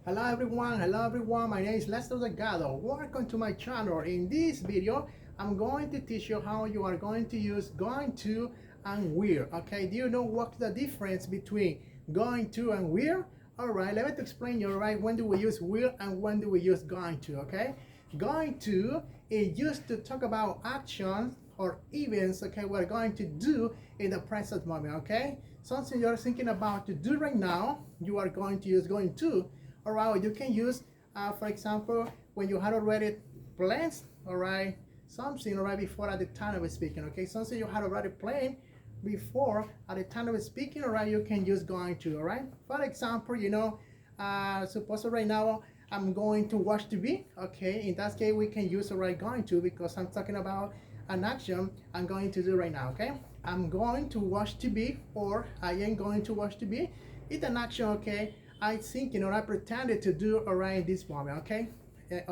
Hello everyone, my name is Lester Delgado. Welcome to my channel. In this video, I'm going to teach you how you are going to use going to and where. Okay, do you know what's the difference between going to and where? Alright, let me explain you, alright, when do we use will and when do we use going to, okay? Going to is used to talk about actions or events, okay, we're going to do in the present moment, okay? Something you're thinking about to do right now, you are going to use going to. All right, you can use, for example, when you had already planned, all right, something right before at the time of speaking, okay, something you had already planned before at the time of speaking, all right, you can use going to, all right. For example, suppose right now I'm going to watch TV, okay, in that case we can use, all right, going to, because I'm talking about an action I'm going to do right now, okay. I'm going to watch TV, or I am going to watch TV. It's an action, okay. I think, I pretended to do around this moment, okay?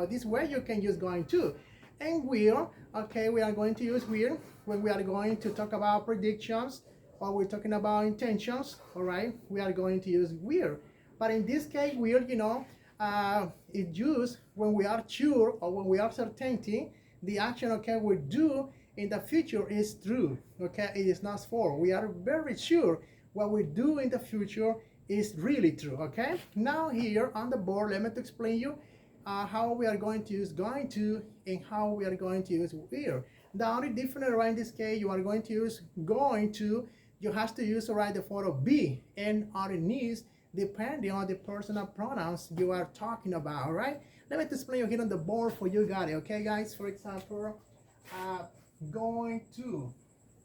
This way you can use going to. And will, okay, we are going to use will when we are going to talk about predictions or we're talking about intentions, all right? We are going to use will. But in this case, will, it's used when we are sure or when we are certainty the action, okay, we do in the future is true, okay? It is not false. We are very sure what we do in the future is really true, okay? Now here on the board, let me explain you how we are going to use going to and how we are going to use will. The only difference right in this case, you are going to use going to, you have to use right the photo be and underneath depending on the personal pronouns you are talking about, right? Let me explain you here on the board for you got it, okay guys? For example, going to,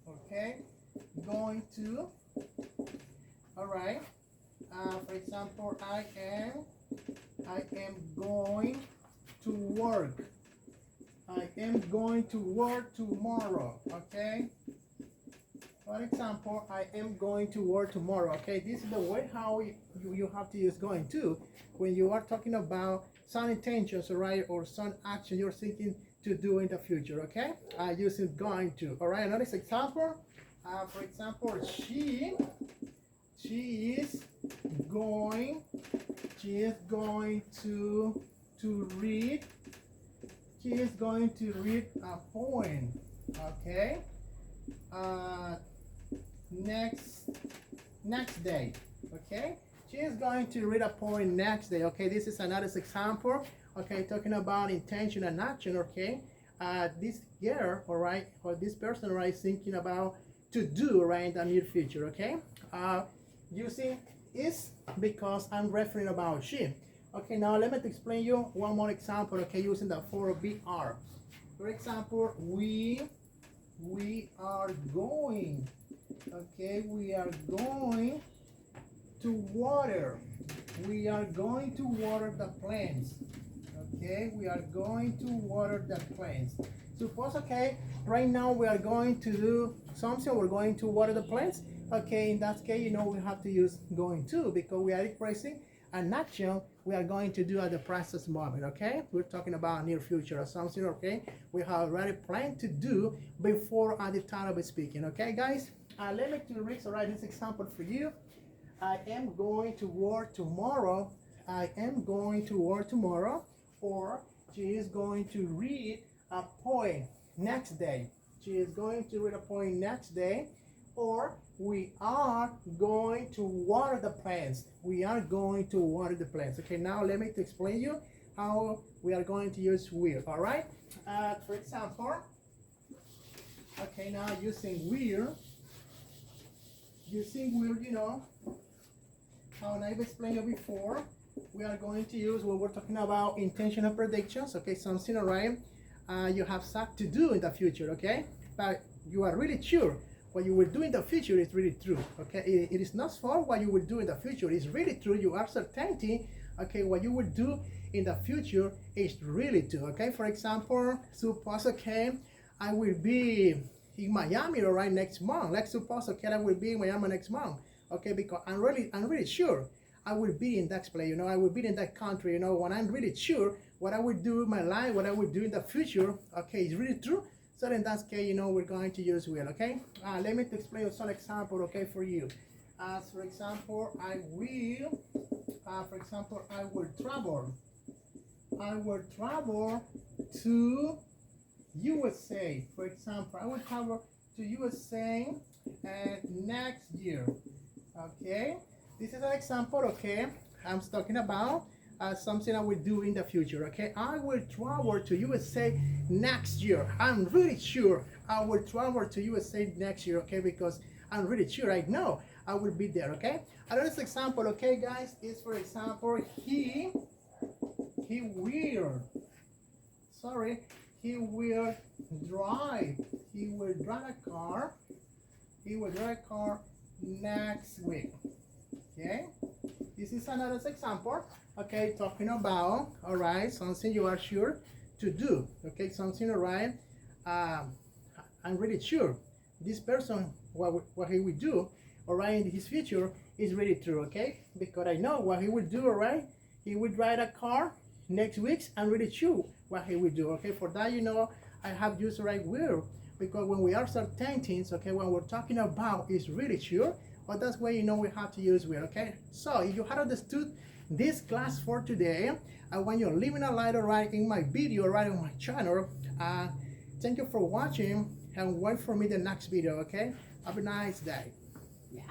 okay? Going to, all right? For example, I am going to work. I am going to work tomorrow, okay? For example, I am going to work tomorrow, okay? This is the way how you have to use going to when you are talking about some intentions, right? Or some action you're thinking to do in the future, okay? Using going to, all right? Another example, for example, she is going she is going to read she is going to read a poem, okay? Next day, okay? She is going to read a poem next day, okay? This is another example, okay, talking about intention and action, okay? This girl, all right, or this person, right, thinking about to do, right, in the near future, okay? Using is because I'm referring about she. Okay, now let me explain you one more example, okay, using the for BR. For example, we are going, okay, we are going to water. We are going to water the plants. Okay, we are going to water the plants. Suppose, okay, right now we are going to do something, we're going to water the plants. Okay, in that case, we have to use going to because we are expressing an action we are going to do at the present moment, okay? We're talking about near future or something, okay? We have already planned to do before at the time of speaking, okay, guys? Let me to write this example for you. I am going to work tomorrow. I am going to work tomorrow. Or she is going to read a poem next day. She is going to read a poem next day. Or we are going to water the plants. We are going to water the plants. Okay, now let me explain you how we are going to use will. All right. For example, okay, now using will, how I've explained you before, we are going to use when we're talking about intentional predictions, okay, something, all right, you have something to do in the future, okay, but you are really sure what you will do in the future is really true, okay, it is not for what you will do in the future, it's really true, you are certainty, okay, what you will do in the future is really true, okay. For example, suppose, okay, I will be in Miami, all right, next month. Let's suppose, okay, I will be in Miami next month, okay, because I'm really sure I will be in that place, I will be in that country, when I'm really sure what I will do in my life, what I will do in the future, okay, is really true. So in that case, we're going to use will, okay? Let me explain some example, okay, for you. As for example, I will For example, I will travel. I will travel to USA. For example, I will travel to USA next year. Okay, this is an example. Okay, I'm talking about something I will do in the future. Okay, I will travel to USA next year. I'm really sure I will travel to USA next year. Okay, because I'm really sure I know I will be there. Okay, another example. Okay, guys, is for example he will. Sorry, he will drive. He will drive a car. He will drive a car next week. Okay, this is another example. Okay, talking about, all right, something you are sure to do. Okay, something, all right, um, I'm really sure this person, what he will do, all right, in his future is really true. Okay, because I know what he will do. All right, he will drive a car next week. I'm really sure what he will do. Okay, for that, I have used the right word, because when we are certain things, okay, when we're talking about is really sure, but that's why we have to use will. Okay, so if you have understood this class for today, I want you to leave a like, right, in my video, right, on my channel. Thank you for watching, and wait for me the next video. Okay, have a nice day. Yeah.